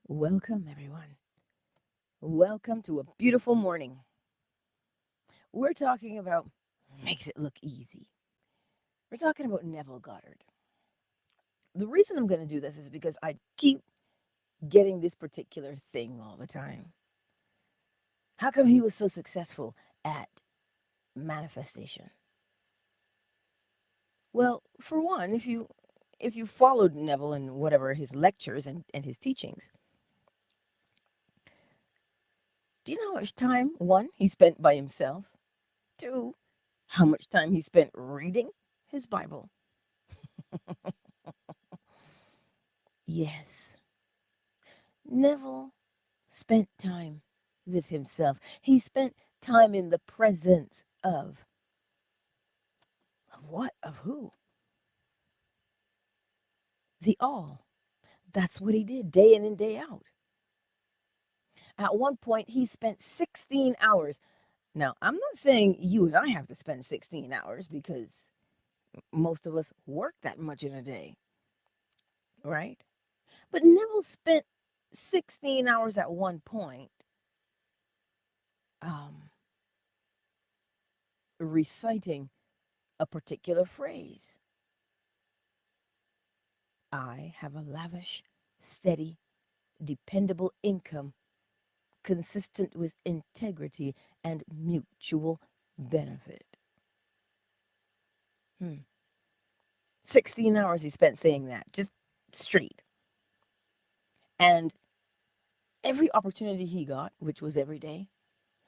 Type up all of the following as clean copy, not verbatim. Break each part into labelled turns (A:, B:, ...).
A: Welcome, everyone. Welcome to a beautiful morning. We're talking about makes it look easy. We're talking about Neville Goddard. The reason I'm going to do this is because I keep getting this particular thing all the time. How come he was so successful at manifestation? Well, for one, if you followed Neville and whatever his lectures and his teachings, do you know how much time, one, he spent by himself? Two, how much time he spent reading his Bible? Yes, Neville spent time with himself. He spent time in the presence of what? Of who? The all. That's what he did day in and day out. At one point, he spent 16 hours. Now, I'm not saying you and I have to spend 16 hours because most of us work that much in a day, right? But Neville spent 16 hours at one point um, reciting a particular phrase. I have a lavish, steady, dependable income consistent with integrity and mutual benefit. Hmm. 16 hours he spent saying that, just straight. And every opportunity he got, which was every day,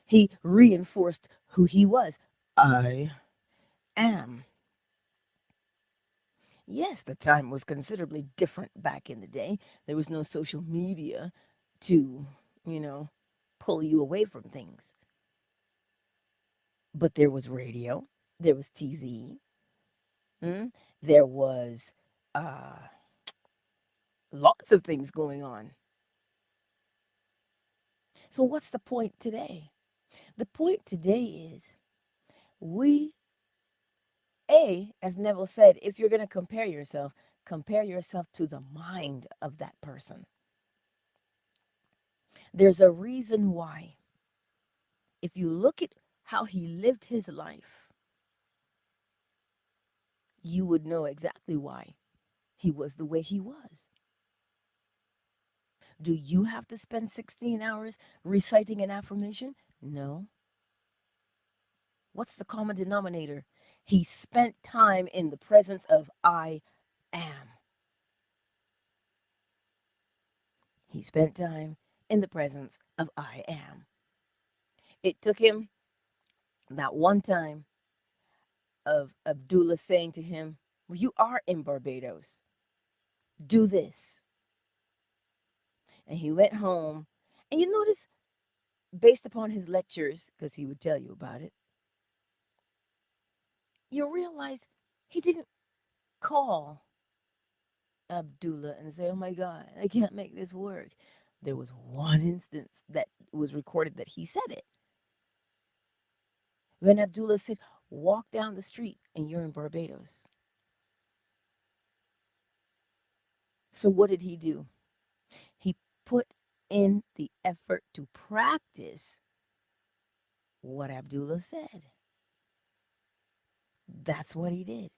A: he reinforced who he was. I am. Yes, the time was considerably different back in the day. There was no social media to, you know, pull you away from things. But there was radio, there was TV, there was uh, lots of things going on. So, what's the point today? The point today is we, as Neville said, if you're going to compare yourself to the mind of that person. There's a reason why. If you look at how he lived his life, you would know exactly why he was the way he was. Do you have to spend 16 hours reciting an affirmation? No. What's the common denominator? He spent time in the presence of I am. He spent time in the presence of I am. It took him that one time of Abdullah saying to him, well, you are in Barbados. Do this. And he went home. And you notice, based upon his lectures, because he would tell you about it, you realize he didn't call Abdullah and say, oh my God, I can't make this work. There was one instance that was recorded that he said it. When Abdullah said, walk down the street and you're in Barbados. So what did he do? He put in the effort to practice what Abdullah said. That's what he did.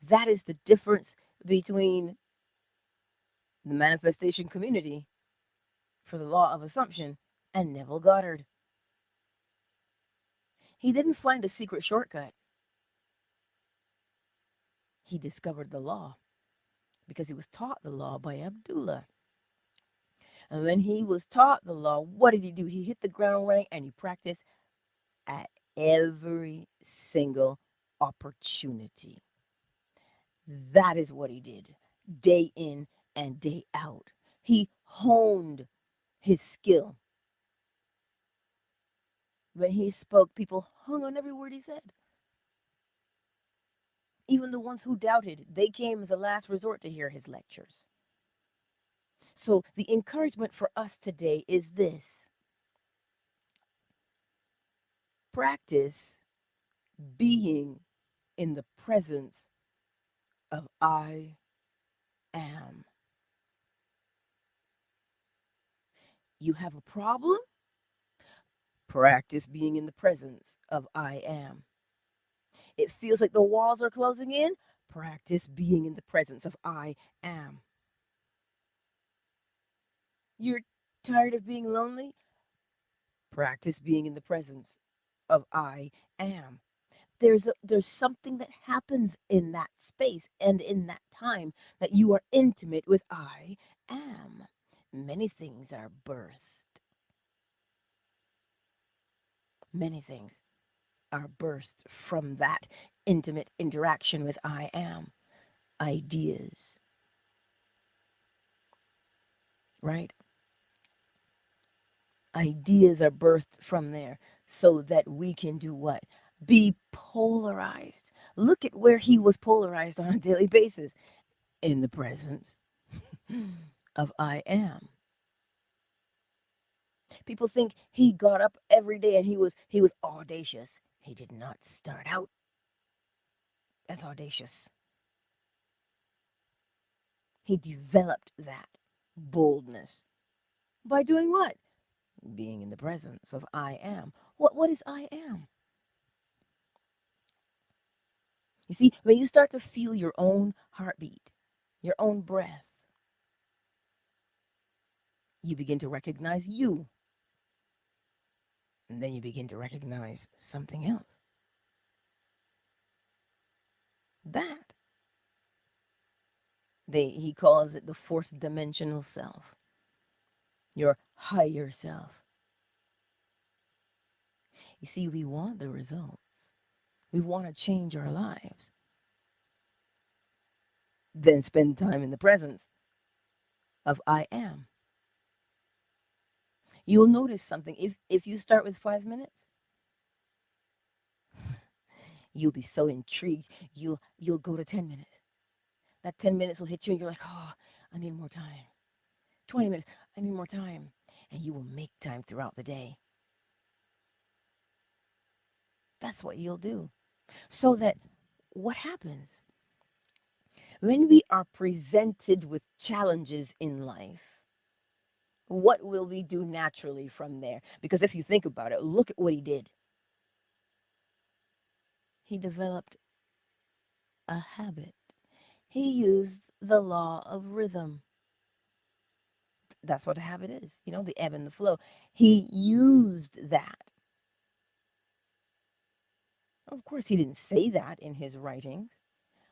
A: That is the difference between the manifestation community for the law of assumption and Neville Goddard. He didn't find a secret shortcut. He discovered the law because he was taught the law by Abdullah. And when he was taught the law, what did he do? He hit the ground running and he practiced at every single opportunity. That is what he did, day in and day out. He honed his skill. When he spoke, people hung on every word he said. Even the ones who doubted, they came as a last resort to hear his lectures. So the encouragement for us today is this: practice being in the presence of I am. You have a problem? Practice being in the presence of I am. It feels like the walls are closing in? Practice being in the presence of I am. You're tired of being lonely? Practice being in the presence of I am. There's something that happens in that space and in that time that you are intimate with I am. Many things are birthed. Many things are birthed from that intimate interaction with I am. Ideas, right? Ideas are birthed from there so that we can do what? Be polarized. Look at where he was polarized on a daily basis in the presence of I am. People think he got up every day and he was audacious. He did not start out as audacious. He developed that boldness by doing what? Being in the presence of I am. What is I am? You see, when you start to feel your own heartbeat, your own breath, you begin to recognize you. And then you begin to recognize something else. That. He calls it the fourth dimensional self, your higher self. You see, we want the results. We want to change our lives. Then spend time in the presence of I am. You'll notice something. If you start with 5 minutes, you'll be so intrigued. You'll go to 10 minutes. That 10 minutes will hit you and you're like, oh, I need more time. 20 minutes, I need more time. And you will make time throughout the day. That's what you'll do. So that what happens? When we are presented with challenges in life, what will we do naturally from there? Because if you think about it, look at what he did. He developed a habit. He used the law of rhythm. That's what a habit is, the ebb and the flow. He used that. Of course, he didn't say that in his writings,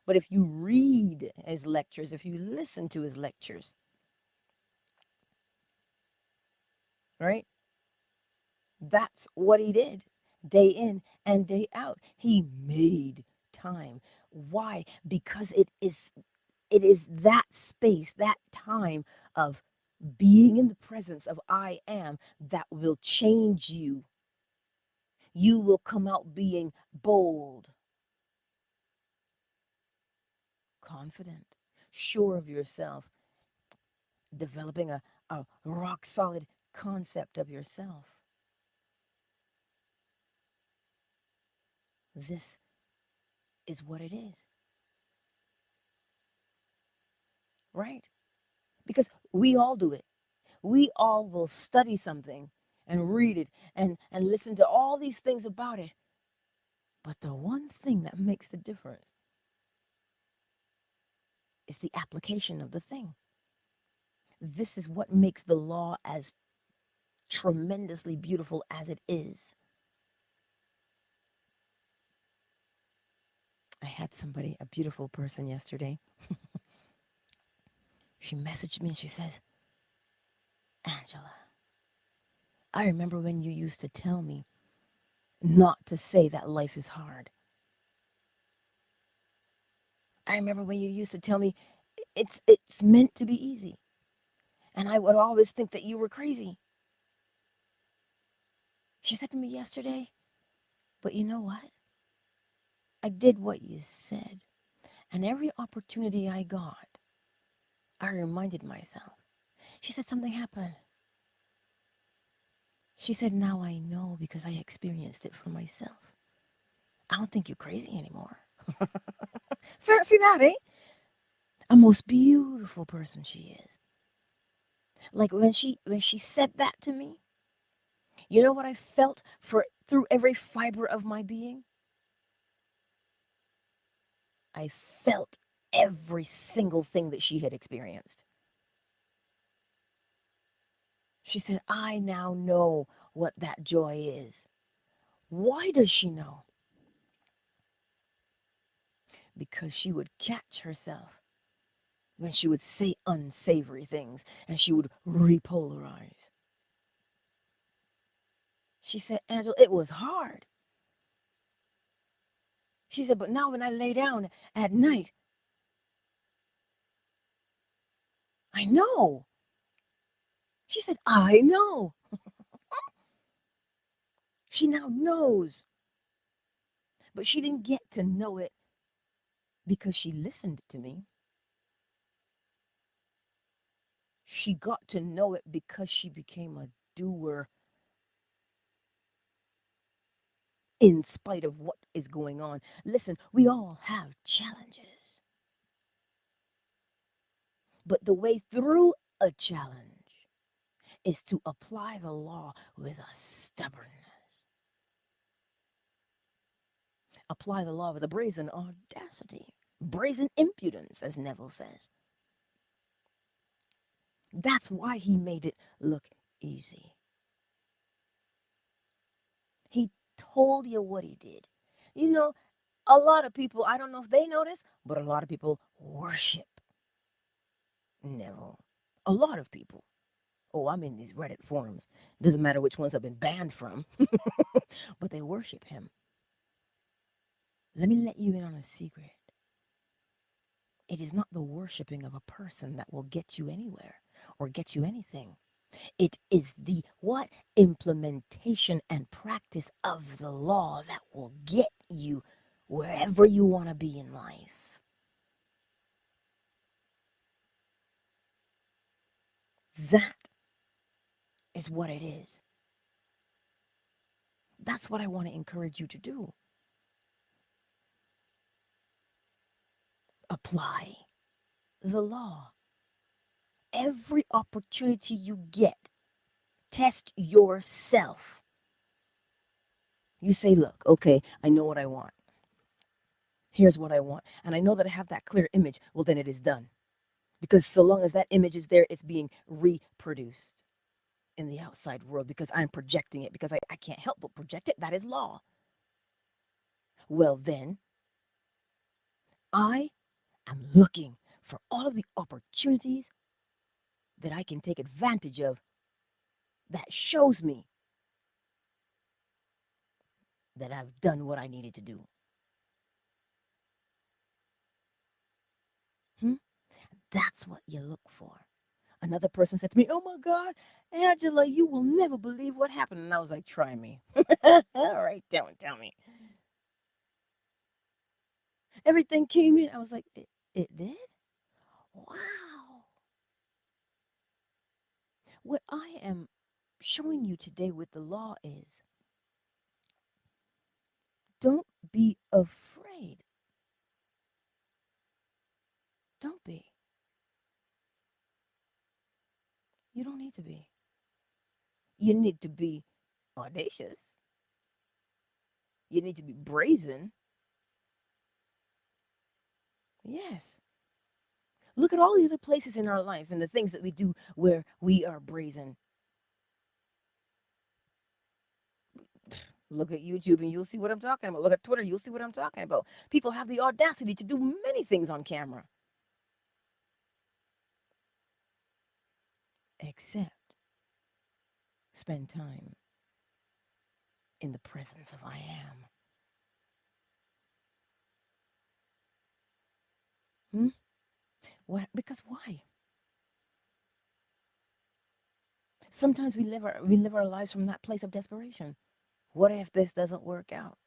A: but if you read his lectures, if you listen to his lectures, right? That's what he did day in and day out. He made time. Why? Because it is that space, that time of being in the presence of I am that will change you. You will come out being bold, confident, sure of yourself, developing a rock solid concept of yourself. This is what it is, right? Because we all do it. We all will study something and read it and listen to all these things about it. But the one thing that makes the difference is the application of the thing. This is what makes the law as tremendously beautiful as it is. I had somebody, a beautiful person yesterday. She messaged me and she says, Angela, I remember when you used to tell me not to say that life is hard. I remember when you used to tell me it's meant to be easy. And I would always think that you were crazy. She said to me yesterday, but you know what? I did what you said. And every opportunity I got, I reminded myself. She said something happened. She said, now I know because I experienced it for myself. I don't think you're crazy anymore. Fancy that, eh? A most beautiful person she is. Like when she said that to me, you know what I felt for through every fiber of my being? I felt every single thing that she had experienced. She said, I now know what that joy is. Why does she know? Because she would catch herself when she would say unsavory things and she would repolarize. She said, Angela, it was hard. She said, but now when I lay down at night, I know. She said, I know. She now knows. But she didn't get to know it because she listened to me. She got to know it because she became a doer in spite of what is going on. Listen, we all have challenges. But the way through a challenge is to apply the law with a stubbornness. Apply the law with a brazen audacity, brazen impudence, as Neville says. That's why he made it look easy. He told you what he did. You know, a lot of people, I don't know if they notice, but a lot of people worship Neville. A lot of people. Oh, I'm in these Reddit forums. Doesn't matter which ones I've been banned from, but they worship him. Let me let you in on a secret. It is not the worshiping of a person that will get you anywhere or get you anything. It is the what? Implementation and practice of the law that will get you wherever you want to be in life. That is what it is. That's what I want to encourage you to do. Apply the law. Every opportunity you get, test yourself. You say, look, okay, I know what I want. Here's what I want. And I know that I have that clear image. Well, then it is done. Because so long as that image is there, it's being reproduced in the outside world because I'm projecting it, because I can't help but project it. That is law. Well, then, I am looking for all of the opportunities that I can take advantage of that shows me that I've done what I needed to do. Hmm? That's what you look for. Another person said to me, oh my God, Angela, you will never believe what happened. And I was like, try me. All right, tell me. Everything came in. I was like, it did? Wow. What I am showing you today with the law is don't be afraid. Don't be. You don't need to be. You need to be audacious. You need to be brazen. Yes. Look at all the other places in our life and the things that we do where we are brazen. Look at YouTube and you'll see what I'm talking about. Look at Twitter, you'll see what I'm talking about. People have the audacity to do many things on camera, except spend time in the presence of I am. Hmm? What? Because why? Sometimes we live our lives from that place of desperation. What if this doesn't work out?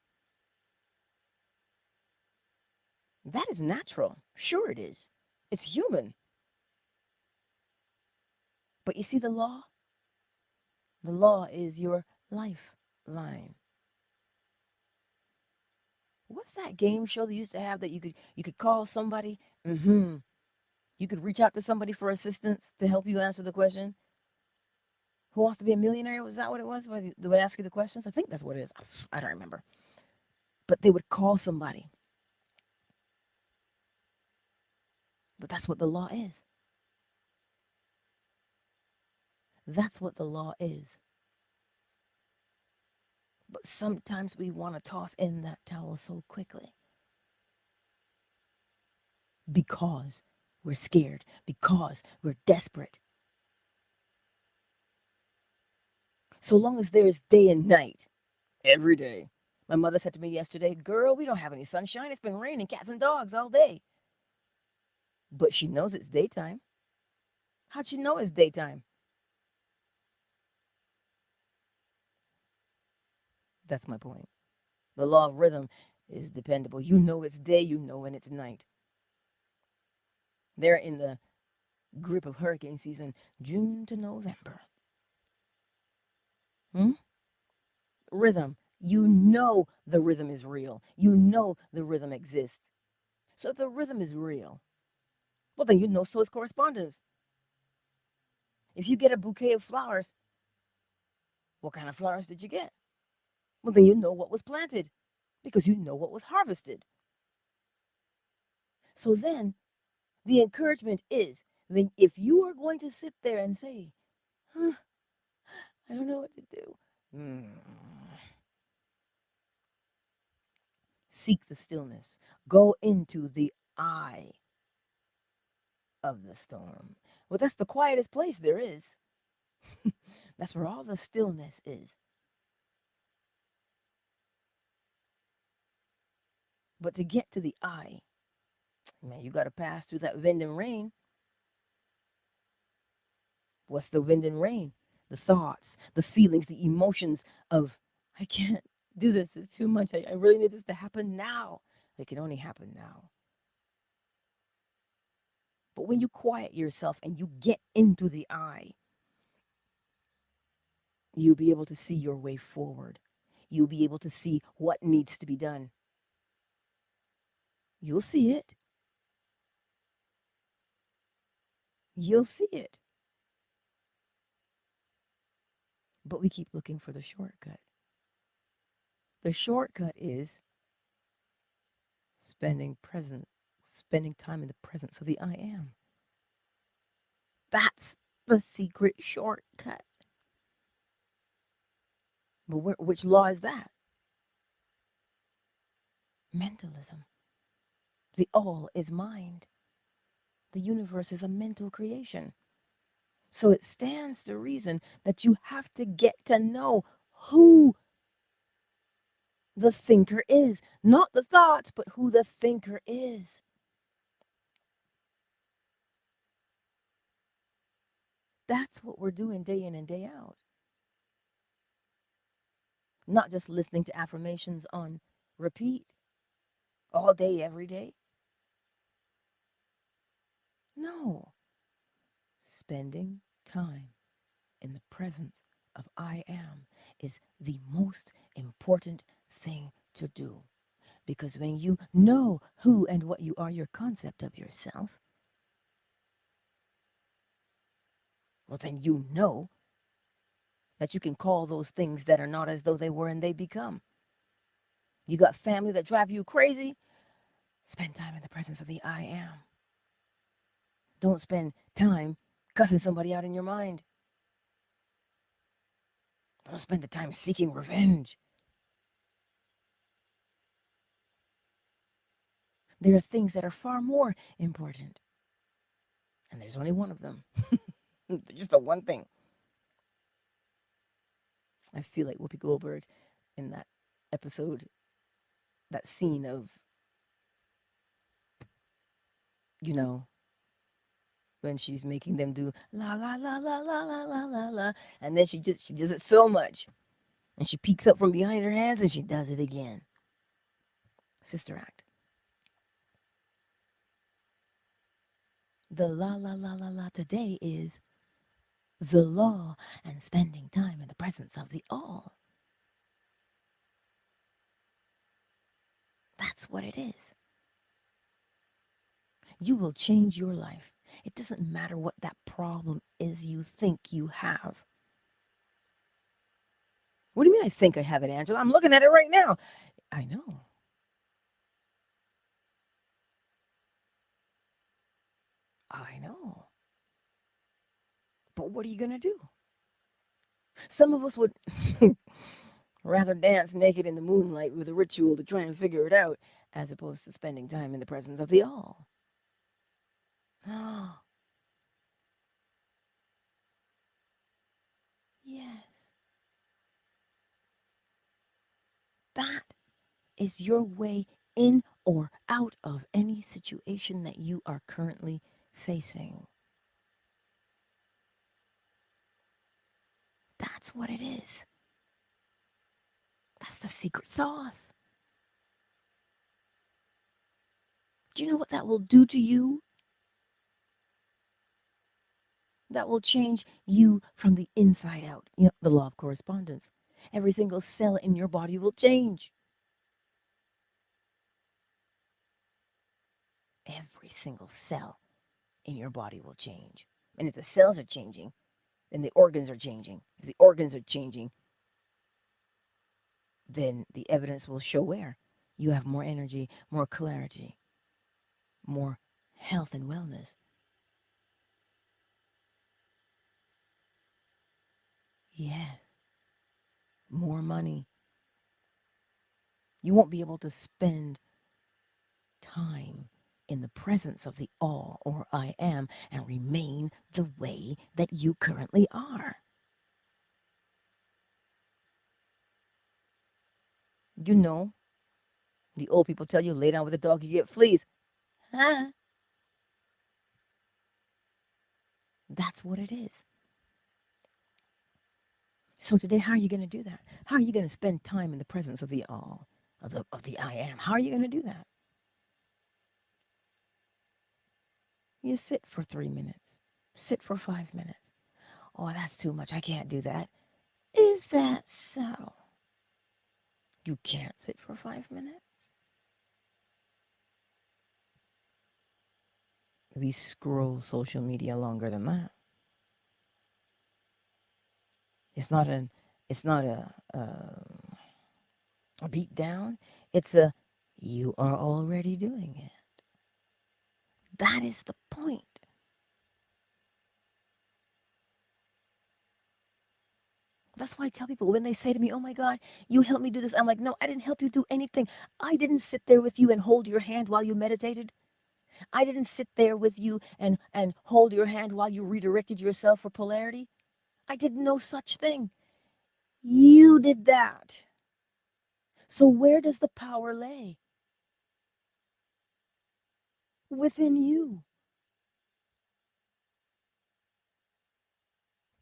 A: That is natural. Sure it is. It's human. But you see the law? The law is your lifeline. What's that game show they used to have that you could call somebody? You could reach out to somebody for assistance to help you answer the question. Who Wants to Be a Millionaire? Was that what it was? Where they would ask you the questions? I think that's what it is. I don't remember. But they would call somebody. But that's what the law is. That's what the law is. But sometimes we want to toss in that towel so quickly because we're scared, because we're desperate. So long as there is day and night, every day. My mother said to me yesterday, "Girl, we don't have any sunshine. It's been raining cats and dogs all day." But she knows it's daytime. How'd she know it's daytime? That's my point. The law of rhythm is dependable. You know it's day, you know when it's night. They're in the grip of hurricane season, June to November. Hmm? Rhythm. You know the rhythm is real. You know the rhythm exists. So if the rhythm is real, well, then you know so is correspondence. If you get a bouquet of flowers, what kind of flowers did you get? Well, then you know what was planted because you know what was harvested. So then the encouragement is when if you are going to sit there and say, huh, I don't know what to do. Seek the stillness. Go into the eye of the storm. Well, that's the quietest place there is. That's where all the stillness is. But to get to the eye, man, you got to pass through that wind and rain. What's the wind and rain? The thoughts, the feelings, the emotions of, I can't do this. It's too much. I really need this to happen now. It can only happen now. But when you quiet yourself and you get into the eye, you'll be able to see your way forward. You'll be able to see what needs to be done. You'll see it. You'll see it. But we keep looking for the shortcut. The shortcut is spending time in the presence of the I am. That's the secret shortcut. But which law is that? Mentalism. The all is mind. The universe is a mental creation. So it stands to reason that you have to get to know who the thinker is. Not the thoughts, but who the thinker is. That's what we're doing day in and day out. Not just listening to affirmations on repeat all day, every day. No. Spending time in the presence of I am is the most important thing to do. Because when you know who and what you are, your concept of yourself, well, then you know that you can call those things that are not as though they were and they become. You got family that drive you crazy? Spend time in the presence of the I am. Don't spend time cussing somebody out in your mind. Don't spend the time seeking revenge. There are things that are far more important. And there's only one of them. Just the one thing. I feel like Whoopi Goldberg in that episode, that scene of, you know, when she's making them do la la la la la la la la la, and then she does it so much, and she peeks up from behind her hands and she does it again. Sister Act. The la la la la la today is the law and spending time in the presence of the all. That's what it is. You will change your life. It doesn't matter what that problem is you think you have. What do you mean I think I have it, Angela? I'm looking at it right now. I know. I know. But what are you going to do? Some of us would rather dance naked in the moonlight with a ritual to try and figure it out, as opposed to spending time in the presence of the all. Oh, yes. That is your way in or out of any situation that you are currently facing. That's what it is. That's the secret sauce. Do you know what that will do to you? That will change you from the inside out. You know, the law of correspondence. Every single cell in your body will change. Every single cell in your body will change. And if the cells are changing, then the organs are changing. If the organs are changing, then the evidence will show where you have more energy, more clarity, more health and wellness. Yes, more money. You won't be able to spend time in the presence of the all or I am and remain the way that you currently are. You know, the old people tell you lay down with the dog, you get fleas. Huh? That's what it is. So today, how are you going to do that? How are you going to spend time in the presence of the all, of the I am? How are you going to do that? You sit for 3 minutes. Sit for 5 minutes. Oh, that's too much. I can't do that. Is that so? You can't sit for 5 minutes? At least scroll social media longer than that. It's not an it's not a beat down. It's a you are already doing it. That is the point. That's why I tell people when they say to me, "Oh my God, you helped me do this." I'm like, "No, I didn't help you do anything. I didn't sit there with you and hold your hand while you meditated. I didn't sit there with you and hold your hand while you redirected yourself for polarity. I did no such thing. You did that. So where does the power lay? Within you.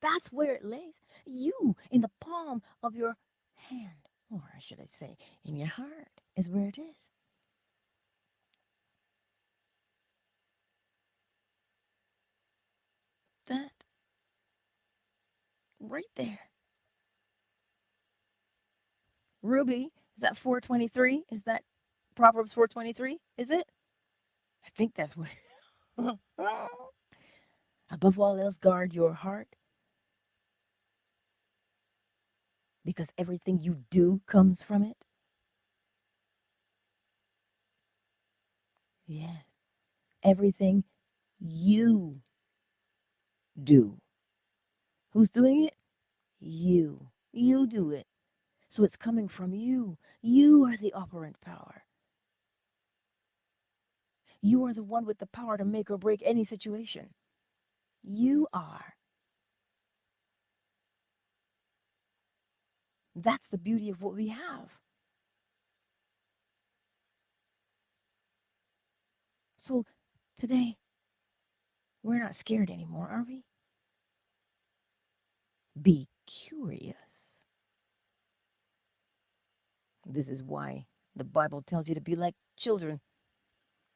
A: That's where it lays. You in the palm of your hand, or should I say, in your heart, is where it is. That right there. Ruby, is that 423? Is that Proverbs 423? Is it? I think that's what. Above all else, guard your heart because everything you do comes from it. Yes. Everything you do. Who's doing it? You. You do it. So it's coming from you. You are the operant power. You are the one with the power to make or break any situation. You are. That's the beauty of what we have. So today, we're not scared anymore, are we? Be curious. This is why the Bible tells you to be like children.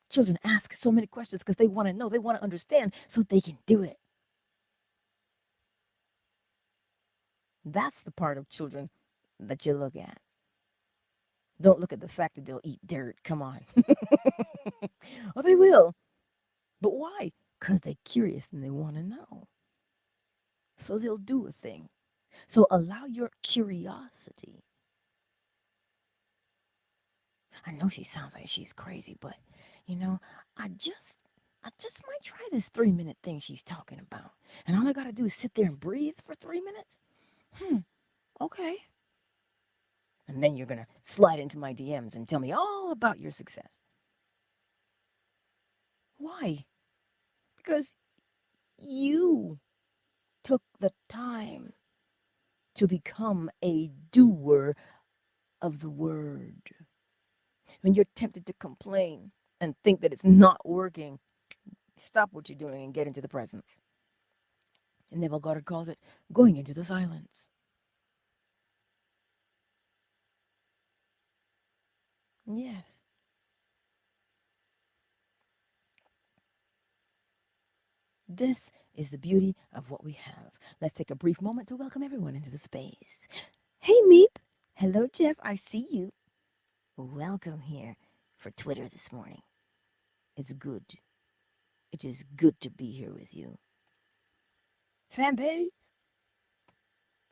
A: Children ask so many questions because they want to know, they want to understand so they can do it. That's the part of children that you look at. Don't look at the fact that they'll eat dirt. Come on. Oh, they will. But why? Because they're curious and they want to know. So they'll do a thing. So allow your curiosity. I know she sounds like she's crazy, but you know, I just I just might try this 3-minute thing she's talking about. And all I gotta do is sit there and breathe for 3 minutes? Okay. And then you're gonna slide into my DMs and tell me all about your success. Why? Because you took the time to become a doer of the word. When you're tempted to complain and think that it's not working, stop what you're doing and get into the presence. And Neville Goddard calls it going into the silence. Yes. This is the beauty of what we have. Let's take a brief moment to welcome everyone into the space. Hey, Meep. Hello, Jeff. I see you. Welcome here for Twitter this morning. It's good. It is good to be here with you. Fan base.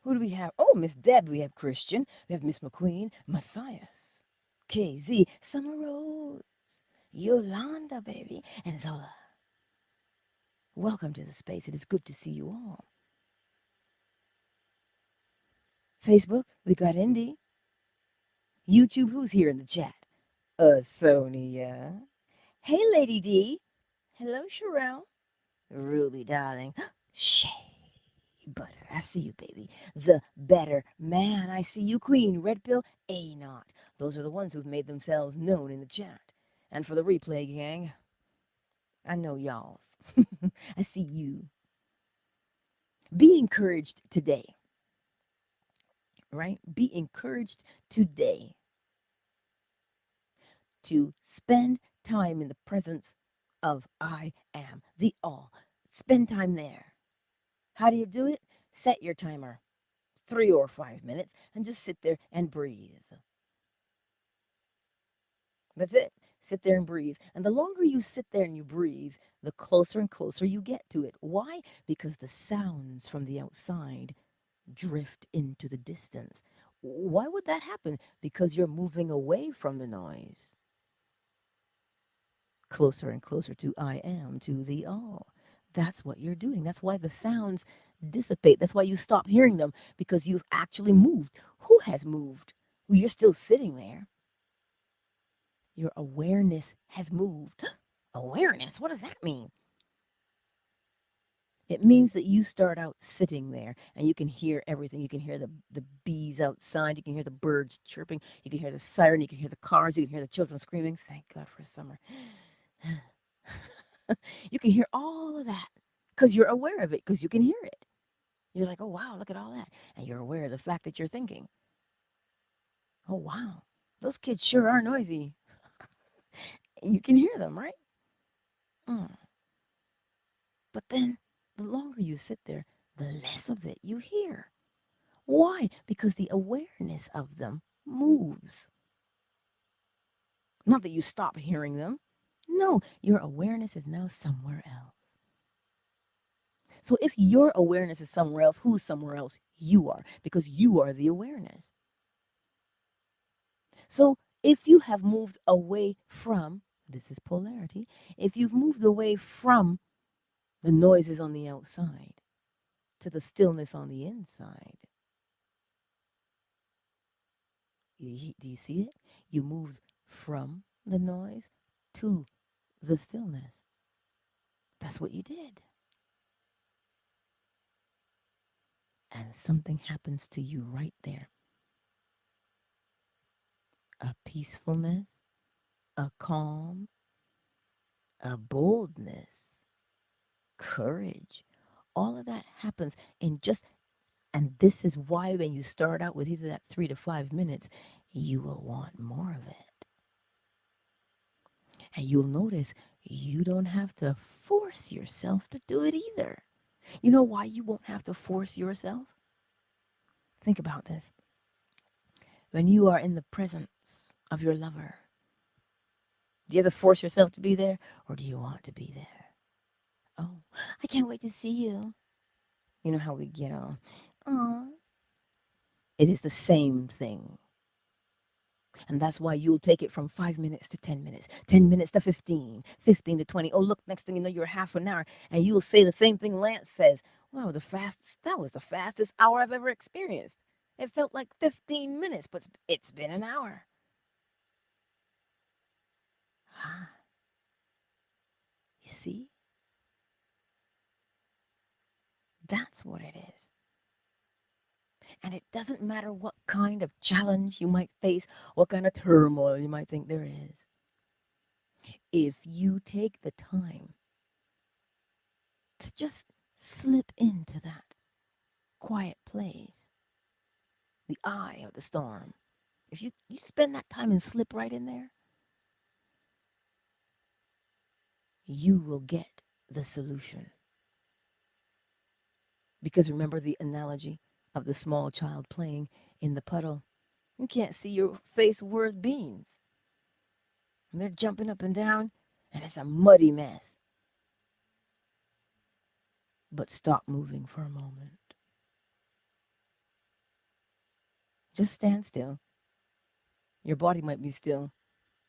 A: Who do we have? Oh, Miss Deb. We have Christian. We have Miss McQueen. Matthias. KZ. Summer Rose. Yolanda, baby. And Zola. Welcome to the space. It is good to see you all. Facebook, we got Indy. YouTube, who's here in the chat? Sonia. Hey, Lady D. Hello, Sherelle. Ruby, darling. Shay Butter. I see you, baby. The better man. I see you, Queen. Red Pill, A Not. Those are the ones who've made themselves known in the chat. And for the replay gang, I know y'all's. I see you. Be encouraged today, right? Be encouraged today to spend time in the presence of I am the all. Spend time there. How do you do it? Set your timer 3 or 5 minutes and just sit there and breathe. That's it. Sit there and breathe. And the longer you sit there and you breathe, the closer and closer you get to it. Why? Because the sounds from the outside drift into the distance. Why would that happen? Because you're moving away from the noise. Closer and closer to I am, to the all. That's what you're doing. That's why the sounds dissipate. That's why you stop hearing them, because you've actually moved. Who has moved? Well, you're still sitting there. Your awareness has moved. Awareness? What does that mean? It means that you start out sitting there and you can hear everything. You can hear the bees outside. You can hear the birds chirping. You can hear the siren. You can hear the cars. You can hear the children screaming. Thank God for summer. You can hear all of that because you're aware of it, because you can hear it. You're like, oh, wow, look at all that. And you're aware of the fact that you're thinking, oh, wow, those kids sure are noisy. You can hear them, right? Mm. But then the longer you sit there, the less of it you hear. Why? Because the awareness of them moves. Not that you stop hearing them. No, your awareness is now somewhere else. So if your awareness is somewhere else, who's somewhere else? You are, because you are the awareness. So if you have moved away from, this is polarity, if you've moved away from the noises on the outside to the stillness on the inside, do you see it? You moved from the noise to the stillness. That's what you did. And something happens to you right there. A peacefulness, a calm, a boldness, courage. All of that happens in just, and this is why when you start out with either that 3 to 5 minutes, you will want more of it. And you'll notice you don't have to force yourself to do it either. You know why you won't have to force yourself? Think about this. When you are in the presence of your lover, do you have to force yourself to be there, or do you want to be there? Oh, I can't wait to see you. You know how we get on. Aw, It is the same thing. And that's why you'll take it from 5 minutes to 10 minutes, 10 minutes to 15, 15 to 20. Oh, look, next thing you know, you're half an hour. And you'll say the same thing Lance says. Wow, that was the fastest hour I've ever experienced. It felt like 15 minutes, but it's been an hour. Ah, you see? That's what it is. And it doesn't matter what kind of challenge you might face, what kind of turmoil you might think there is. If you take the time to just slip into that quiet place, the eye of the storm, if you spend that time and slip right in there, you will get the solution. Because remember the analogy of the small child playing in the puddle. You can't see your face worth beans. And they're jumping up and down, and it's a muddy mess. But stop moving for a moment. Just stand still. Your body might be still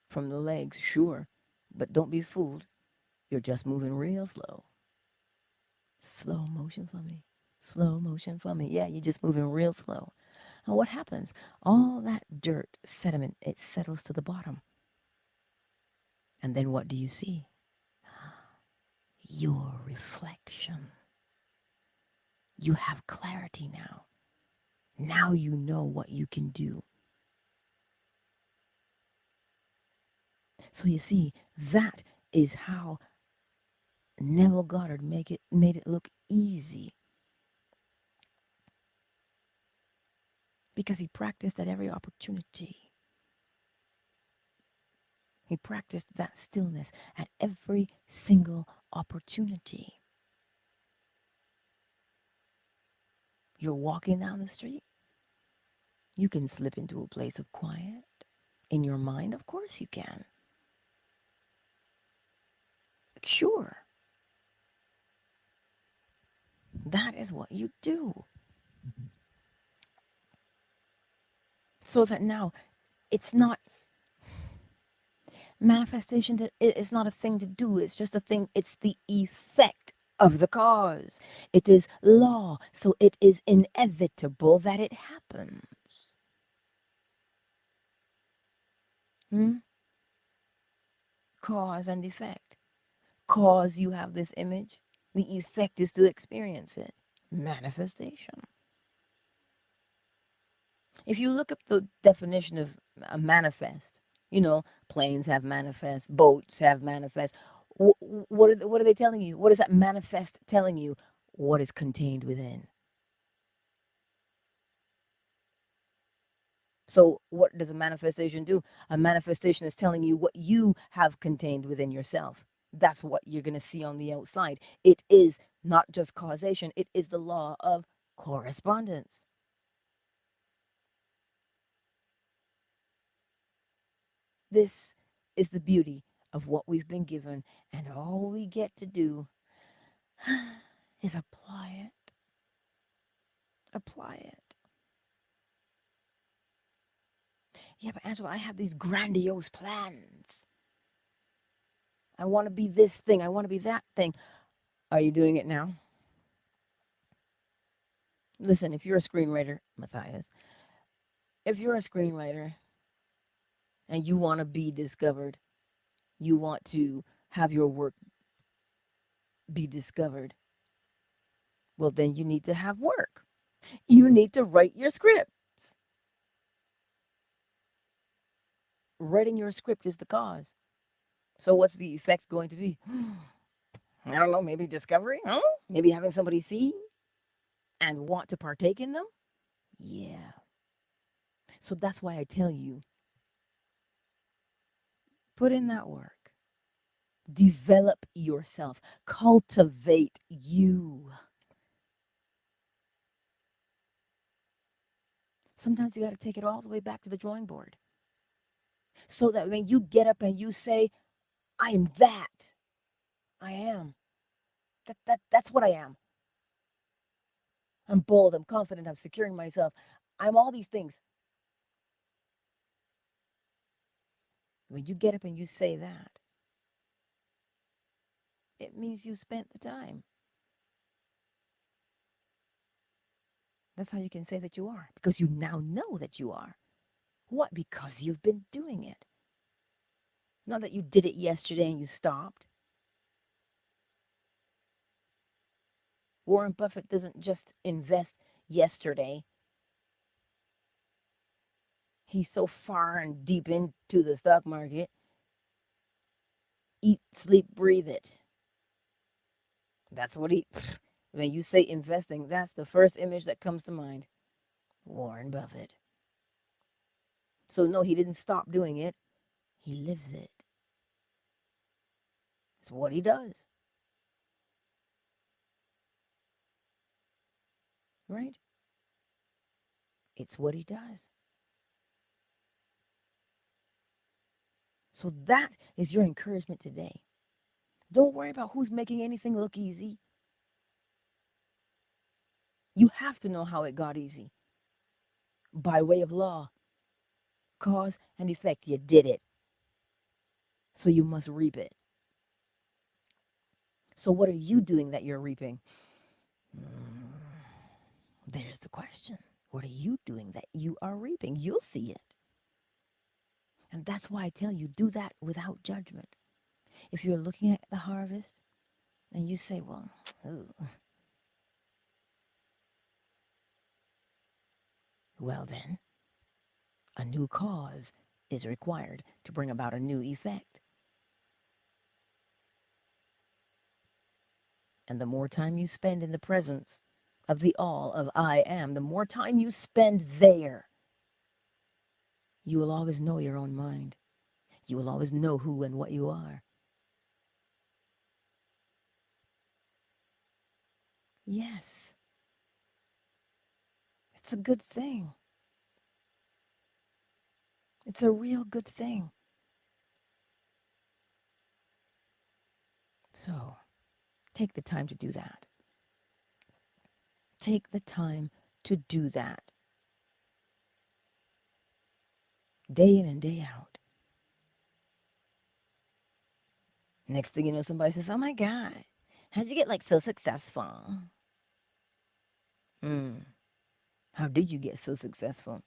A: from the legs, sure, but don't be fooled. You're just moving real slow. Slow motion for me. Slow motion for me. Yeah, you're just moving real slow. And what happens? All that dirt, sediment, it settles to the bottom. And then what do you see? Your reflection. You have clarity now. Now you know what you can do. So you see, that is how Neville Goddard made it look easy. Because he practiced at every opportunity. He practiced that stillness at every single opportunity. You're walking down the street. You can slip into a place of quiet. In your mind, of course you can. Sure. That is what you do. So that now it's not manifestation, that it's not a thing to do, it's just a thing, it's the effect of the cause. It is law, so it is inevitable that it happens. Cause and effect. Cause, you have this image, the effect is to experience it. Manifestation. If you look up the definition of a manifest, planes have manifest, boats have manifest. What are they telling you? What is that manifest telling you? What is contained within? So what does a manifestation do? A manifestation is telling you what you have contained within yourself. That's what you're going to see on the outside. It is not just causation, it is the law of correspondence. This is the beauty of what we've been given, and all we get to do is apply it. Apply it. Yeah, but Angela, I have these grandiose plans. I want to be this thing. I want to be that thing. Are you doing it now? Listen, if you're a screenwriter, Matthias, if you're a screenwriter and you want to be discovered, you want to have your work be discovered, well, then you need to have work. You need to write your scripts. Writing your script is the cause. So what's the effect going to be? I don't know, maybe discovery? Huh? Maybe having somebody see and want to partake in them? Yeah. So that's why I tell you, put in that work. Develop yourself. Cultivate you. Sometimes you got to take it all the way back to the drawing board. So that when you get up and you say, I am that, I am. That's what I am. I'm bold, I'm confident, I'm secure in myself. I'm all these things. When you get up and you say that, it means you spent the time. That's how you can say that you are, because you now know that you are. What? Because you've been doing it. Not that you did it yesterday and you stopped. Warren Buffett doesn't just invest yesterday. He's so far and deep into the stock market. Eat, sleep, breathe it. That's what he, when you say investing, that's the first image that comes to mind. Warren Buffett. So, no, he didn't stop doing it. He lives it. It's what he does. Right? It's what he does. So, that is your encouragement today. Don't worry about who's making anything look easy. You have to know how it got easy. By way of law, cause and effect, you did it. So you must reap it. So what are you doing that you're reaping? There's the question. What are you doing that you are reaping? You'll see it. And that's why I tell you, do that without judgment. If you're looking at the harvest and you say, well, well then, a new cause is required to bring about a new effect. And the more time you spend in the presence of the all of I am, the more time you spend there, you will always know your own mind. You will always know who and what you are. Yes, it's a good thing. It's a real good thing. So, take the time to do that. Take the time to do that. Day in and day out. Next thing you know, somebody says, oh my God, how'd you get like so successful? How did you get so successful?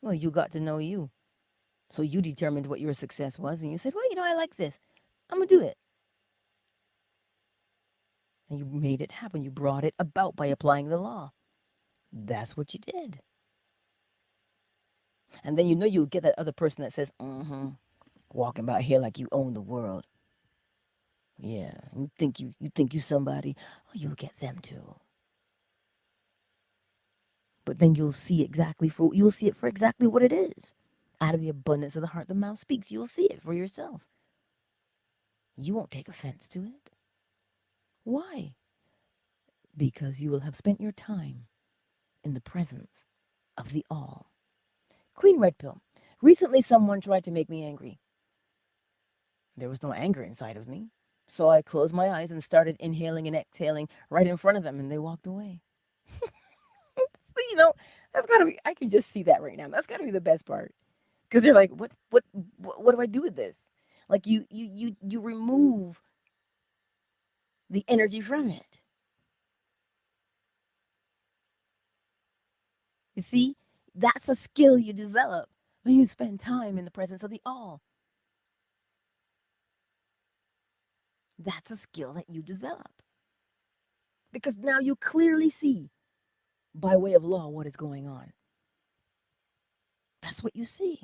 A: Well, you got to know you. So you determined what your success was, and you said, well, I like this. I'm going to do it. And you made it happen. You brought it about by applying the law. That's what you did. And then you'll get that other person that says, walking about here like you own the world. Yeah, you think you somebody. Oh, you'll get them too. But then you'll see it for exactly what it is. Out of the abundance of the heart, the mouth speaks. You'll see it for yourself. You won't take offense to it. Why? Because you will have spent your time in the presence of the all. Queen Red Pill. Recently, someone tried to make me angry. There was no anger inside of me. So I closed my eyes and started inhaling and exhaling right in front of them, and they walked away. So, that's gotta be, I can just see that right now. That's gotta be the best part. Because they're like, what do I do with this? Like you remove the energy from it. You see, that's a skill you develop when you spend time in the presence of the all. That's a skill that you develop. Because now you clearly see, by way of law, what is going on. That's what you see.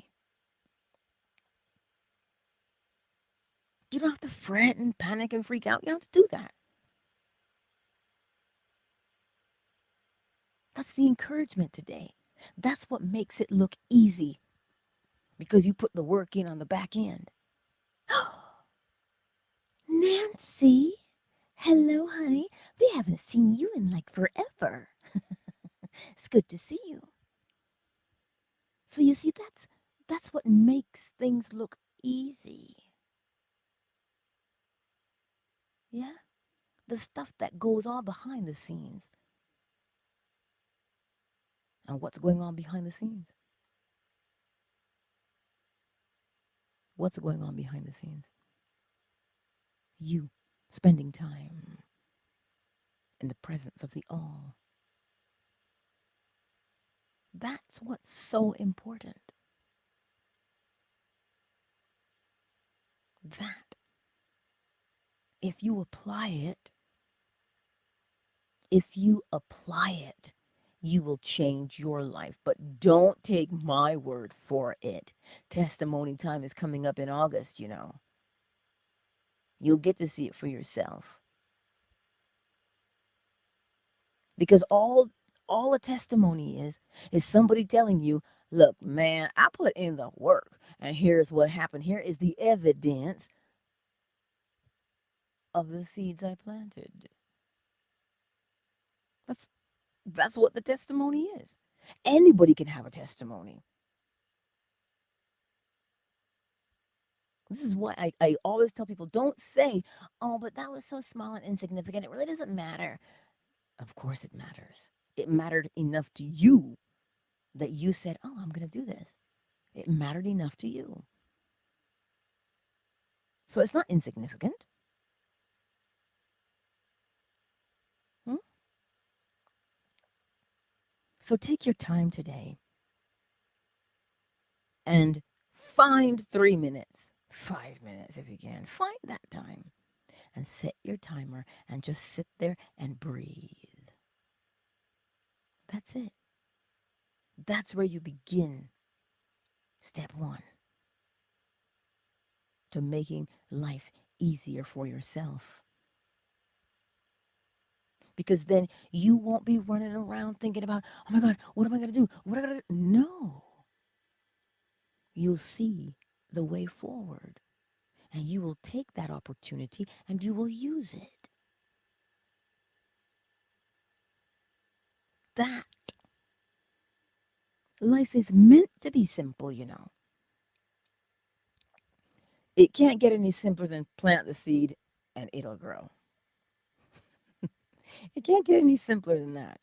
A: You don't have to fret and panic and freak out. You don't have to do that. That's the encouragement today. That's what makes it look easy, because you put the work in on the back end. Nancy, hello, honey. We haven't seen you in like forever. It's good to see you. So you see, that's what makes things look easy. Yeah? The stuff that goes on behind the scenes. And what's going on behind the scenes? What's going on behind the scenes? You spending time in the presence of the all. That's what's so important. That if you apply it, if you apply it, you will change your life. But don't take my word for it. Testimony time is coming up in August, you know. You'll get to see it for yourself. Because all a testimony is somebody telling you, look, man, I put in the work and here's what happened. Here is the evidence of the seeds I planted. That's that's what the testimony is. Anybody can have a testimony. This is why I always tell people, don't say, oh, but that was so small and insignificant. It really doesn't matter. Of course it matters. It mattered enough to you that you said, oh, I'm going to do this. It mattered enough to you. So it's not insignificant. Hmm? So take your time today and find 3 minutes, 5 minutes if you can. Find that time and set your timer and just sit there and breathe. That's it. That's where you begin. Step one to making life easier for yourself. Because then you won't be running around thinking about, oh my God, what am I going to do? What am I going to do? No. You'll see the way forward and you will take that opportunity and you will use it. That life is meant to be simple, you know. It can't get any simpler than plant the seed and it'll grow. It can't get any simpler than that.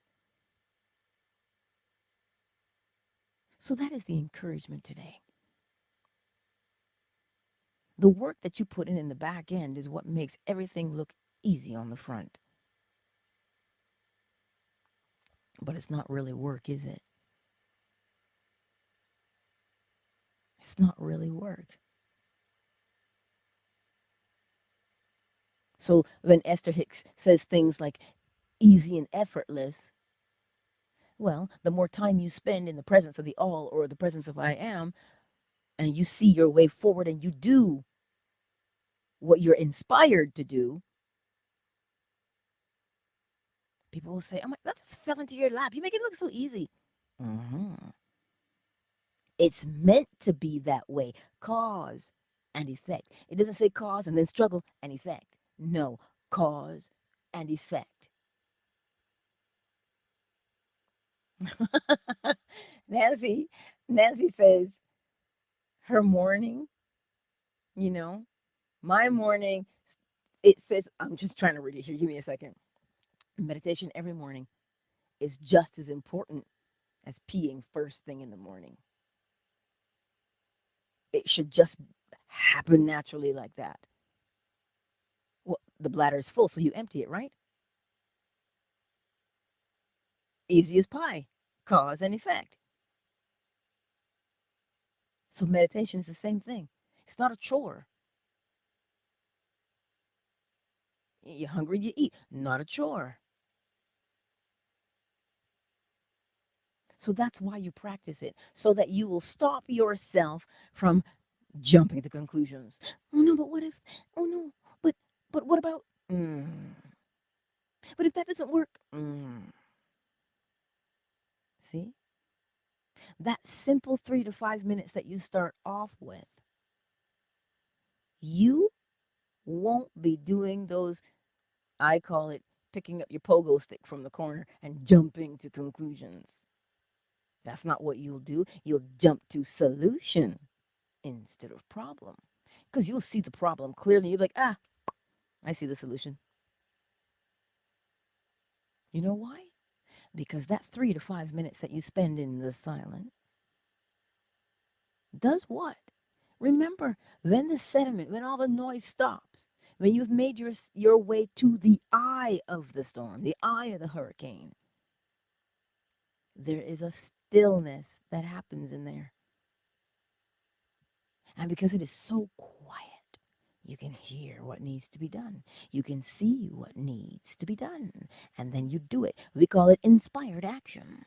A: So that is the encouragement today. The work that you put in the back end is what makes everything look easy on the front. But it's not really work, is it? It's not really work. So when Esther Hicks says things like easy and effortless, well, the more time you spend in the presence of the all or the presence of I am, and you see your way forward and you do what you're inspired to do, people will say, oh my, that just fell into your lap. You make it look so easy. Mm-hmm. It's meant to be that way. Cause and effect. It doesn't say cause and then struggle and effect. No, cause and effect. Nancy, Nancy says her morning, you know, my morning, it says, I'm just trying to read it here. Give me a second. Meditation every morning is just as important as peeing first thing in the morning. It should just happen naturally like that. Well, the bladder is full, so you empty it, right? Easy as pie, cause and effect. So meditation is the same thing. It's not a chore. You're hungry, you eat. Not a chore. So that's why you practice it, so that you will stop yourself from jumping to conclusions. Oh no, but what if? Oh no, but what about? But if that doesn't work, see that simple 3 to 5 minutes that you start off with, you won't be doing those. I call it picking up your pogo stick from the corner and jumping to conclusions. That's not what you'll do. You'll jump to solution instead of problem. Because you'll see the problem clearly. You're like, ah, I see the solution. You know why? Because that 3 to 5 minutes that you spend in the silence does what? Remember, when the sediment, when all the noise stops, when you've made your way to the eye of the storm, the eye of the hurricane, there is a stillness that happens in there. And because it is so quiet, you can hear what needs to be done. You can see what needs to be done. And then you do it. We call it inspired action.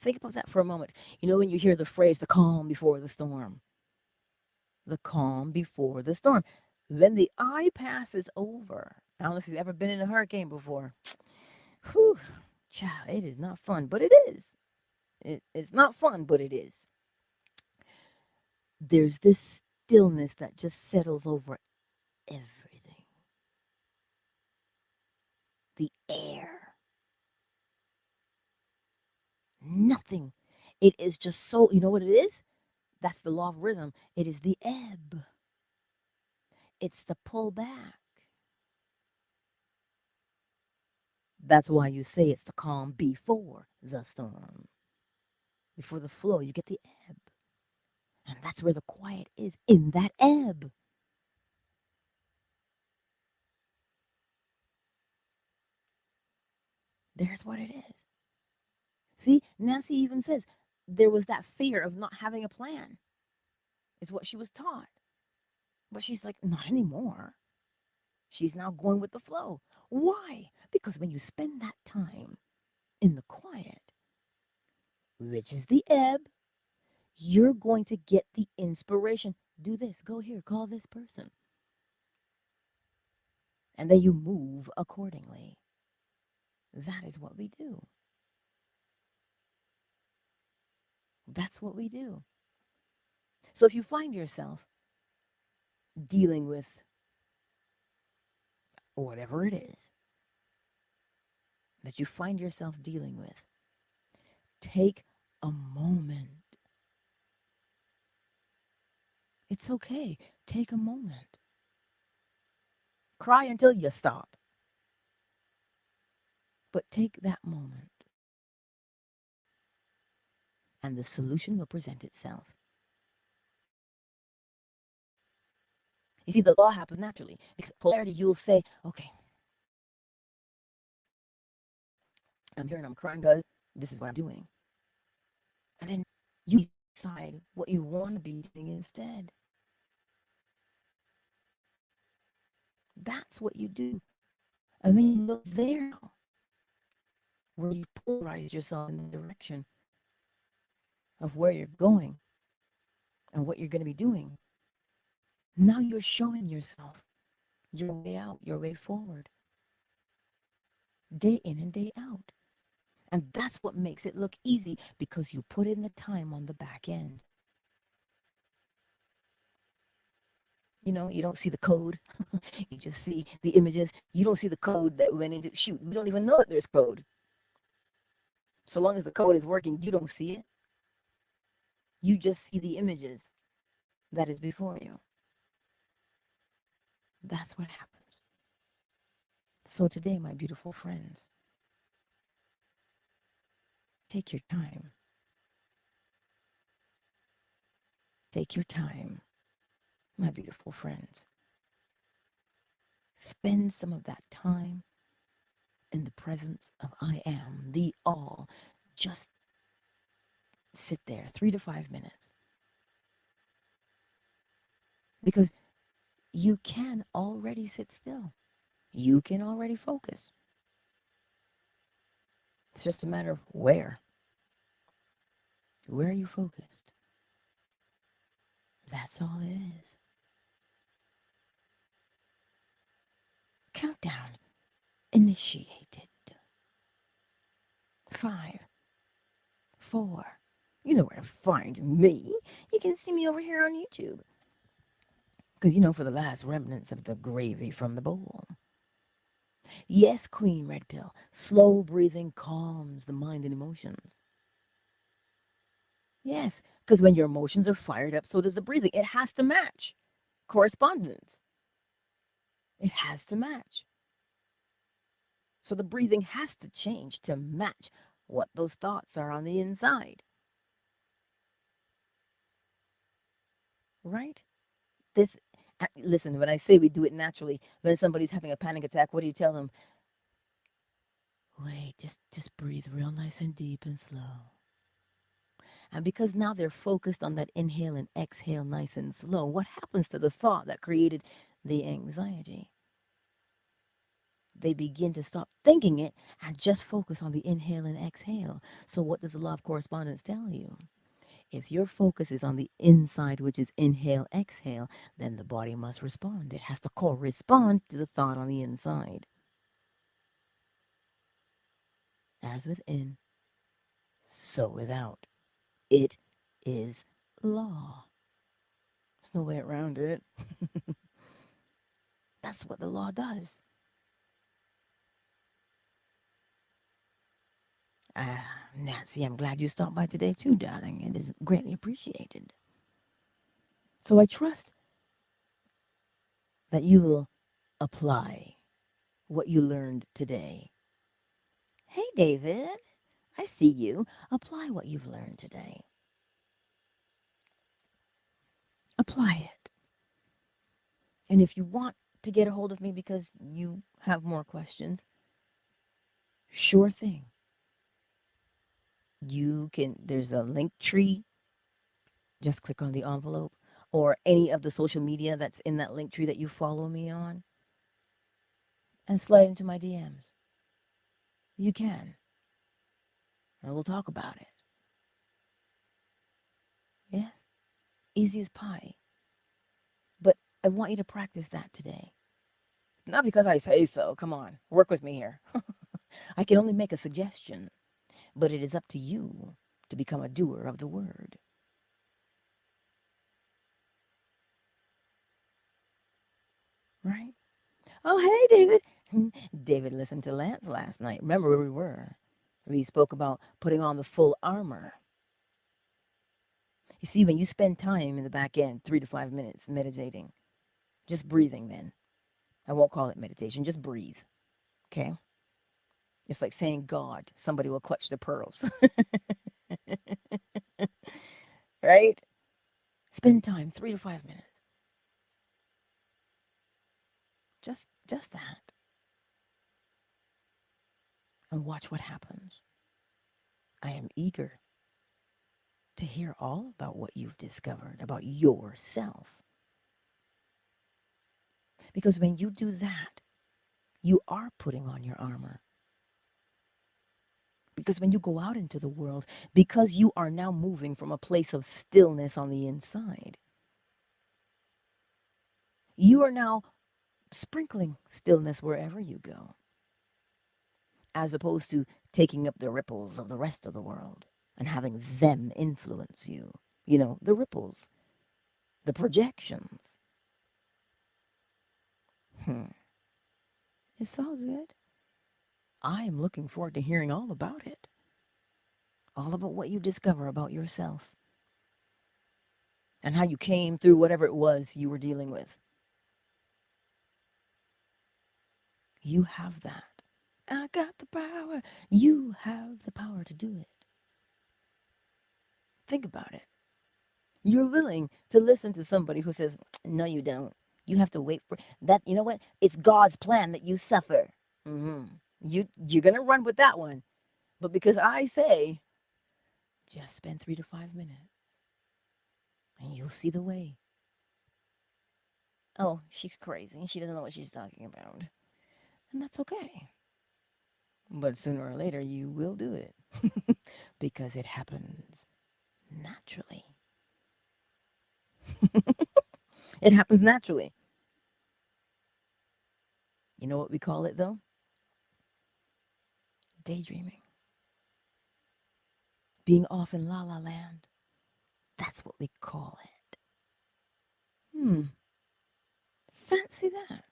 A: Think about that for a moment. You know, when you hear the phrase, the calm before the storm, the calm before the storm. When the eye passes over, I don't know if you've ever been in a hurricane before. Whew, child, it is not fun, but it is. It's not fun, but it is. There's this stillness that just settles over everything. The air. Nothing. It is just so, you know what it is? That's the law of rhythm. It is the ebb. It's the pull back. That's why you say it's the calm before the storm. Before the flow, you get the ebb. And that's where the quiet is, in that ebb. There's what it is. See, Nancy even says there was that fear of not having a plan, is what she was taught. But she's like, not anymore. She's now going with the flow. Why? Because when you spend that time in the quiet, which is the ebb, you're going to get the inspiration. Do this, go here, call this person. And then you move accordingly. That is what we do. That's what we do. So if you find yourself dealing with whatever it is that you find yourself dealing with, take a moment. It's okay. Take a moment. Cry until you stop. But take that moment, and the solution will present itself. You see, the law happens naturally. Because polarity, you'll say, okay, I'm here and I'm crying because this is what I'm doing. And then you decide what you want to be doing instead. That's what you do. And then you look there now, where you polarize yourself in the direction of where you're going and what you're going to be doing. Now you're showing yourself your way out, your way forward, day in and day out. And that's what makes it look easy, because you put in the time on the back end. You know, you don't see the code. You just see the images. You don't see the code that went into, shoot, we don't even know that there's code. So long as the code is working, you don't see it. You just see the images that is before you. That's what happens. So today, my beautiful friends, take your time. Take your time, my beautiful friends. Spend some of that time in the presence of I am, the all. Just sit there 3 to 5 minutes. Because you can already sit still. You can already focus. It's just a matter of where. Where are you focused? That's all it is. Countdown initiated. 5, 4. You know where to find me. You can see me over here on YouTube. Because, you know, for the last remnants of the gravy from the bowl. Yes, Queen Red Pill. Slow breathing calms the mind and emotions. Yes, because when your emotions are fired up, so does the breathing. It has to match. Correspondence. It has to match. So the breathing has to change to match what those thoughts are on the inside, right? This, listen, when I say we do it naturally, when somebody's having a panic attack, what do you tell them? Wait, just breathe real nice and deep and slow. And because now they're focused on that inhale and exhale nice and slow, what happens to the thought that created the anxiety? They begin to stop thinking it and just focus on the inhale and exhale. So, what does the law of correspondence tell you? If your focus is on the inside, which is inhale, exhale, then the body must respond. It has to correspond to the thought on the inside. As within, so without. It is law. There's no way around it. That's what the law does. Nancy, I'm glad you stopped by today too, darling. It is greatly appreciated. So I trust that you will apply what you learned today. Hey, David, I see you. Apply what you've learned today. Apply it. And if you want to get a hold of me because you have more questions, sure thing. You can, there's a link tree. Just click on the envelope or any of the social media that's in that link tree that you follow me on and slide into my DMs. You can. And we'll talk about it. Yes? Easy as pie. But I want you to practice that today. Not because I say so. Come on. Work with me here. I can only make a suggestion, but it is up to you to become a doer of the word. Right? Oh, hey, David. David listened to Lance last night. Remember where we were? We spoke about putting on the full armor. You see, when you spend time in the back end, 3 to 5 minutes meditating, just breathing then. I won't call it meditation, just breathe. Okay? It's like saying God, somebody will clutch the pearls. Right? Spend time, 3 to 5 minutes. Just that. And watch what happens. I am eager to hear all about what you've discovered about yourself. Because when you do that, you are putting on your armor. Because when you go out into the world, because you are now moving from a place of stillness on the inside, you are now sprinkling stillness wherever you go, as opposed to taking up the ripples of the rest of the world and having them influence you. You know, the ripples, the projections. It's all good. I am looking forward to hearing all about it. All about what you discover about yourself and how you came through whatever it was you were dealing with. You have that. I got the power. You have the power to do it. Think about it. You're willing to listen to somebody who says, no, you don't. You have to wait for that. You know what? It's God's plan that you suffer. You're going to run with that one. But because I say, just spend 3 to 5 minutes and you'll see the way. Oh, she's crazy. She doesn't know what she's talking about. And that's okay. But sooner or later, you will do it because it happens naturally. It happens naturally. You know what we call it, though? Daydreaming. Being off in la la land. That's what we call it. Fancy that.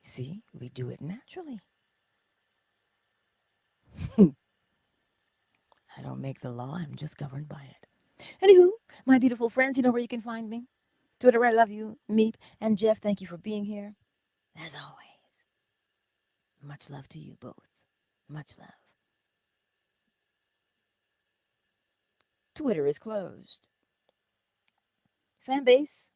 A: See, we do it naturally. I don't make the law, I'm just governed by it. Anywho, my beautiful friends, you know where you can find me. Twitter, I love you. Meep and Jeff, thank you for being here. As always, Much love to you both. Much love. Twitter is closed. Fanbase,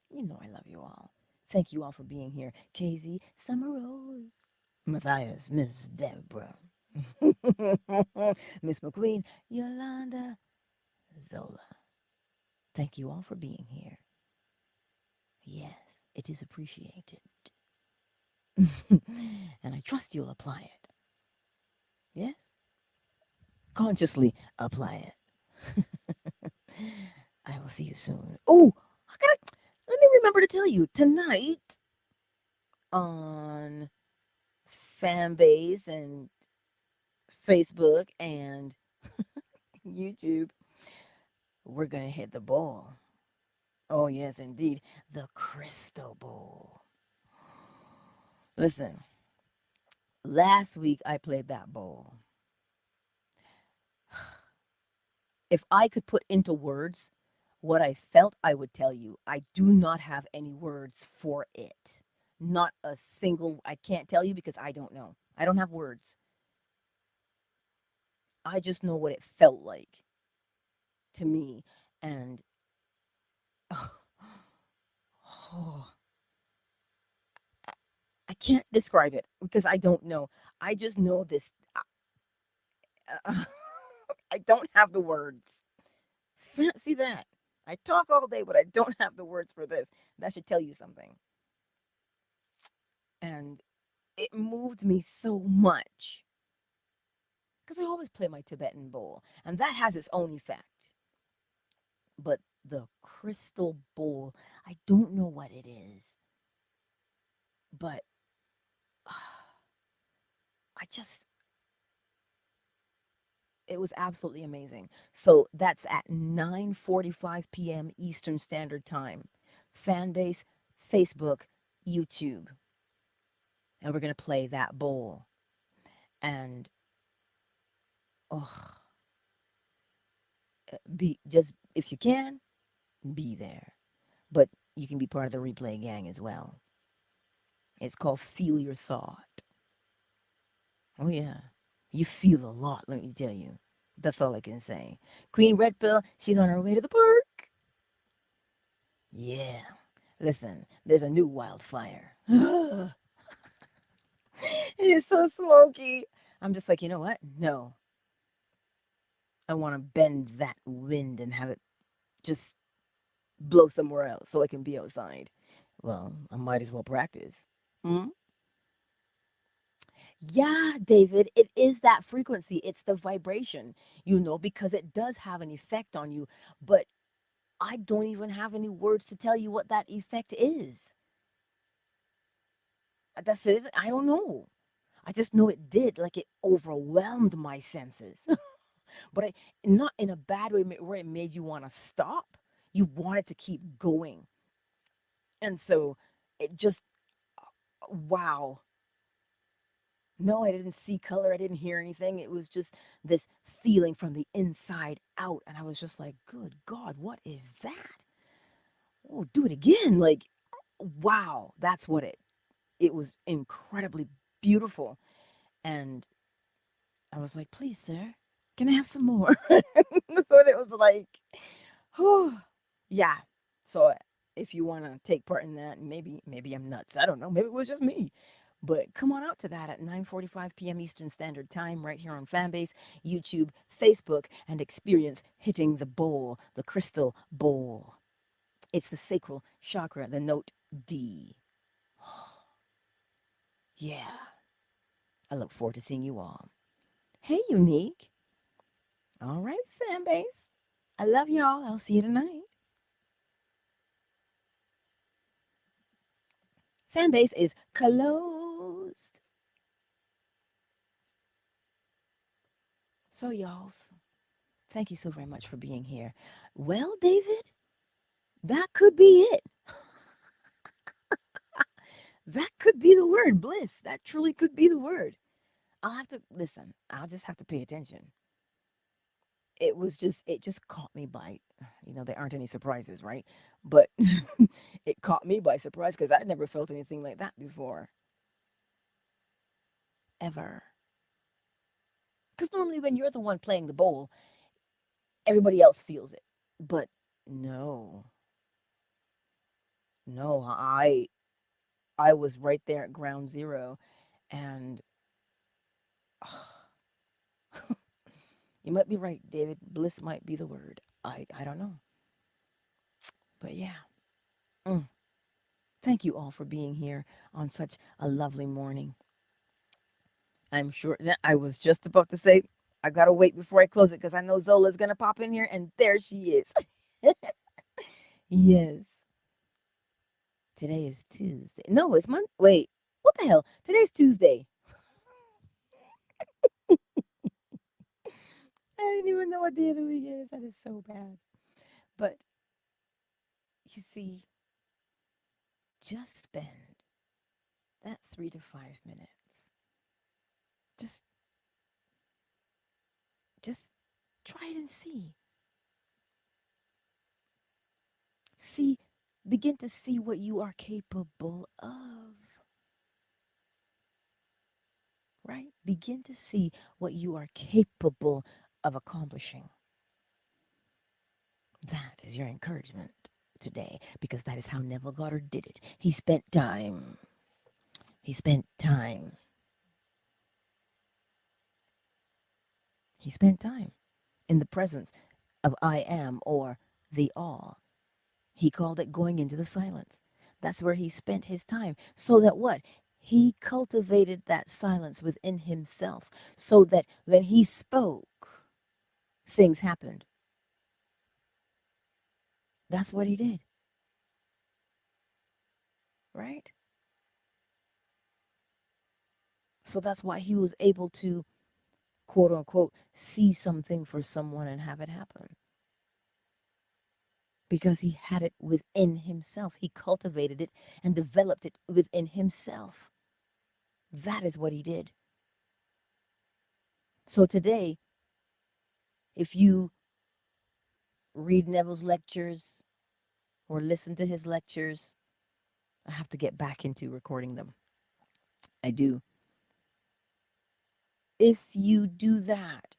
A: you know I love you all. Thank you all for being here. KZ, Summer Rose, Matthias, Miss Deborah, Miss McQueen, Yolanda, Zola. Thank you all for being here. Yes, it is appreciated. And I trust you'll apply it. Yes? Consciously apply it. I will see you soon. Oh, let me remember to tell you tonight on Fanbase and Facebook and YouTube, we're going to hit the bowl. Oh, yes, indeed. The crystal bowl. Listen, last week I played that bowl. If I could put into words what I felt, I would tell you. I do not have any words for it. Not a single, I can't tell you because I don't know. I don't have words. I just know what it felt like to me. And oh, I can't describe it because I don't know. I just know this. I don't have the words. See that? I talk all day, but I don't have the words for this. That should tell you something. And it moved me so much because I always play my Tibetan bowl, and that has its own effect. But the crystal bowl, I don't know what it is, but I just, it was absolutely amazing. So that's at 9:45 p.m. Eastern Standard Time. Fanbase, Facebook, YouTube. And we're going to play that bowl. And oh, be just if you can, be there. But you can be part of the replay gang as well. It's called Feel Your Thought. Oh yeah. You feel a lot, let me tell you. That's all I can say. Queen Red Pill, she's on her way to the park. Yeah. Listen, there's a new wildfire. It's so smoky. I'm just like, you know what? No. I want to bend that wind and have it just blow somewhere else so I can be outside. Well, I might as well practice. Hmm? Yeah, David, it is that frequency. It's the vibration, because it does have an effect on you. But I don't even have any words to tell you what that effect is. That's it. I don't know. I just know it did. Like it overwhelmed my senses. But not in a bad way where it made you want to stop. You wanted to keep going. And so it just, wow. No, I didn't see color. I didn't hear anything. It was just this feeling from the inside out. And I was just like, good God, what is that? Oh, do it again. Like, wow, that's what it was incredibly beautiful. And I was like, please, sir, can I have some more? That's what it was like. Whew. Yeah. So if you want to take part in that, maybe I'm nuts. I don't know. Maybe it was just me. But come on out to that at 9:45 p.m. Eastern Standard Time right here on Fanbase, YouTube, Facebook, and experience hitting the bowl, the crystal bowl. It's the sacral chakra, the note D. Yeah. I look forward to seeing you all. Hey, Unique. All right, Fanbase. I love y'all. I'll see you tonight. Fanbase is closed. So, y'alls, thank you so very much for being here. Well, David, that could be it. That could be the word, bliss. That truly could be the word. I'll have to listen. I'll just have to pay attention. It just caught me by, there aren't any surprises, right? But it caught me by surprise because I'd never felt anything like that before. ever. Because normally when you're the one playing the bowl, everybody else feels it. But no, no, I was right there at ground zero, and you might be right, David. Bliss might be the word. I don't know. But yeah. Mm. Thank you all for being here on such a lovely morning. I'm sure that I was just about to say I gotta wait before I close it because I know Zola's gonna pop in here, and there she is. Yes. Today is Tuesday. No, it's Monday. Wait, what the hell? Today's Tuesday. I didn't even know what day of the week it is. That is so bad. But you see, just spend that 3 to 5 minutes. Just just try it and see. See, begin to see what you are capable of. Right? Begin to see what you are capable of accomplishing. That is your encouragement today because that is how Neville Goddard did it. He spent time. He spent time. He spent time in the presence of I am or the all. He called it going into the silence. That's where he spent his time. So that what? He cultivated that silence within himself so that when he spoke, things happened. That's what he did, right? So that's why he was able to, quote unquote, see something for someone and have it happen. Because he had it within himself. He cultivated it and developed it within himself. That is what he did. So today, if you read Neville's lectures or listen to his lectures, I have to get back into recording them. I do. If you do that,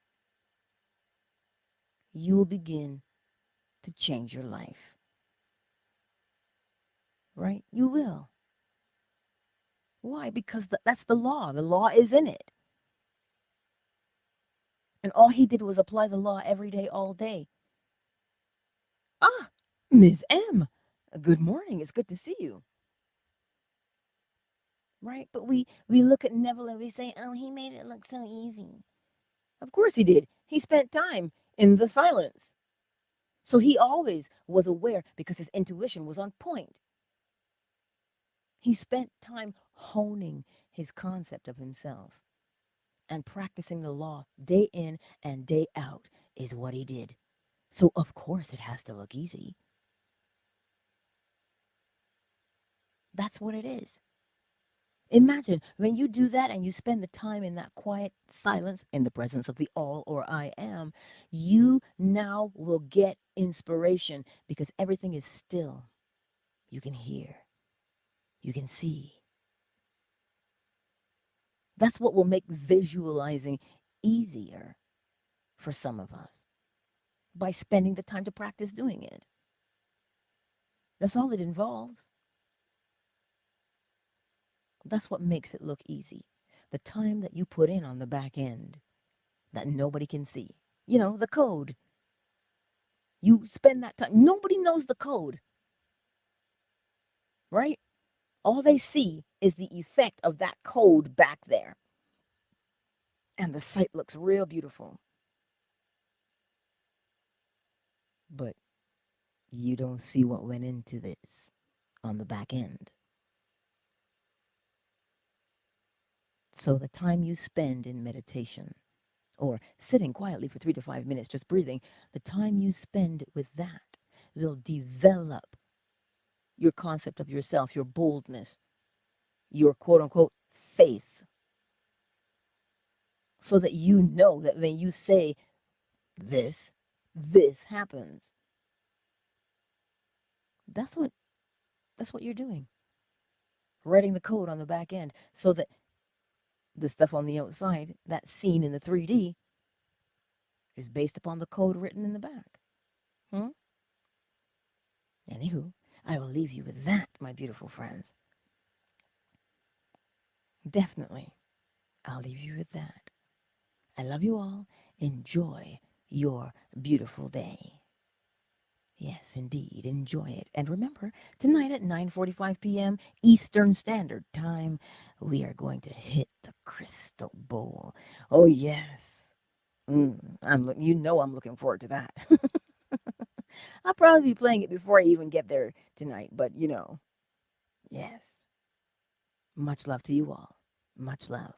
A: you will begin to change your life. Right? You will. Why? Because that's the law. The law is in it. And all he did was apply the law every day, all day. Ah, Ms. M. Good morning. It's good to see you. Right? But we look at Neville and we say, oh, he made it look so easy. Of course he did. He spent time in the silence. So he always was aware because his intuition was on point. He spent time honing his concept of himself and practicing the law day in and day out is what he did. So, of course, it has to look easy. That's what it is. Imagine when you do that and you spend the time in that quiet silence in the presence of the all or I am, you now will get inspiration because everything is still. You can hear, you can see. That's what will make visualizing easier for some of us by spending the time to practice doing it. That's all it involves. That's what makes it look easy. The time that you put in on the back end that nobody can see. You know, the code. You spend that time. Nobody knows the code, right? All they see is the effect of that code back there. And the site looks real beautiful. But you don't see what went into this on the back end. So the time you spend in meditation or sitting quietly for 3 to 5 minutes, just breathing, the time you spend with that will develop your concept of yourself, your boldness, your quote unquote faith, so that you know that when you say this happens. That's what you're doing. Writing the code on the back end so that the stuff on the outside, that scene in the 3D, is based upon the code written in the back. Hmm? Anywho, I will leave you with that, my beautiful friends. Definitely, I'll leave you with that. I love you all. Enjoy your beautiful day. Yes, indeed. Enjoy it. And remember, tonight at 9:45 p.m. Eastern Standard Time, we are going to hit the crystal bowl. Oh, yes. I'm looking forward to that. I'll probably be playing it before I even get there tonight, but yes. Much love to you all. Much love.